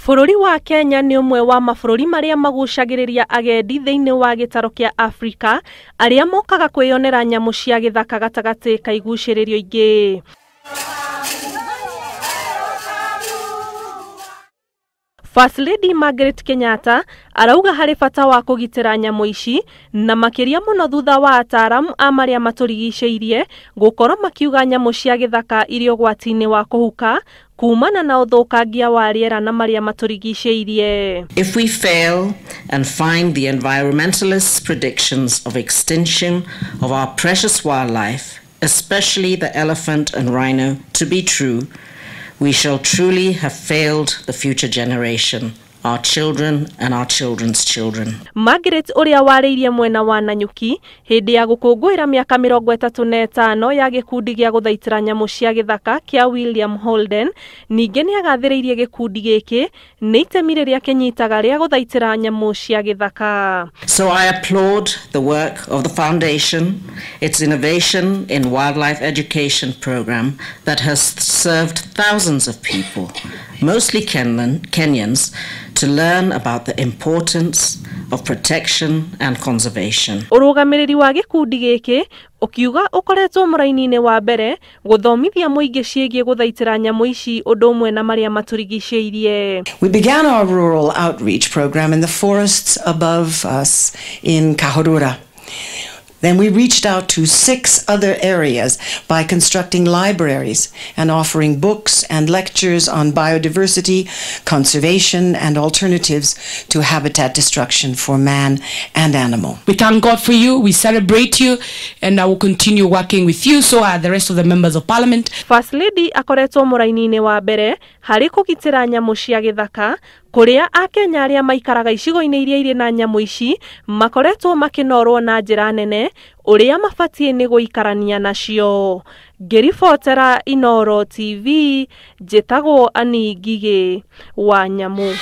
Bũrũri wa Kenya nĩ ũmwe wa mabũrũri marĩa magucagĩrĩria agendi thĩinĩ wa gĩtaro kĩa Afrika arĩa mokaga kwĩyonera nyamũ cia gĩthaka gatagatĩ ka igucĩrĩrio ingĩ. First Lady Margaret Kenyatta arauga harĩ bata wa kũgitĩra nyamũ ici na makĩria mũno thutha wa ataaramu a marĩa matũrigicĩirie gũkorwo makiuga nyamũ cia gĩthaka irĩ ũgwati-inĩ wa kũhuka kumana na ũthũkangia wa rĩera na marĩa matũrigicĩirie. If we fail and find the environmentalists' predictions of extinction of our precious wildlife, especially the elephant and rhino, to be true, we shall truly have failed the future generation, our children and our children's children. Margaret ũrĩa warĩirie mwena wa Nanyuki hĩndĩ ya gũkũngũĩra mĩaka 35 ya gĩkundi gĩa gũthaitĩra nyamũ cia gĩthaka kĩa William Holden, ningĩ nĩ agathĩrĩirie gĩkundi gĩkĩ nĩ itemi rĩrĩa kĩnyitaga rĩa gũthaitĩra nyamũ cia gĩthaka. So I applaud the work of the foundation, its innovation in wildlife education program that has served thousands of people, mostly Kenyans, to learn about the importance of protection and conservation. Ũrũgamĩrĩri wa gĩkundi gĩkĩ ũkiuga ũkoretwo mũraini-inĩ wa mbere gũthomithia mũingĩ ciĩgiĩ gũthaitĩra nyamũ ici ũndũ ũmwe na marĩa matũrigicĩirie. We began our rural outreach program in the forests above us in Kahurura. Then we reached out to 6 other areas by constructing libraries and offering books and lectures on biodiversity, conservation, and alternatives to habitat destruction for man and animal. We thank God for you, we celebrate you, and I will continue working with you, so are the rest of the members of parliament. First Lady akoretwo mũraini-inĩ wa mbere harĩ kũgitĩra nyamũ cia gĩthaka kũrĩa Akenya arĩa maikaraga icigo-inĩ iria irĩ na nyamũ ici makoretwo makĩnorwo na njĩra nene ũrĩa mabatie nĩ gũikarania nacio. Ngĩribotera Inooro TV, njĩtagwo Ani Ngigĩ wa Nyamũ.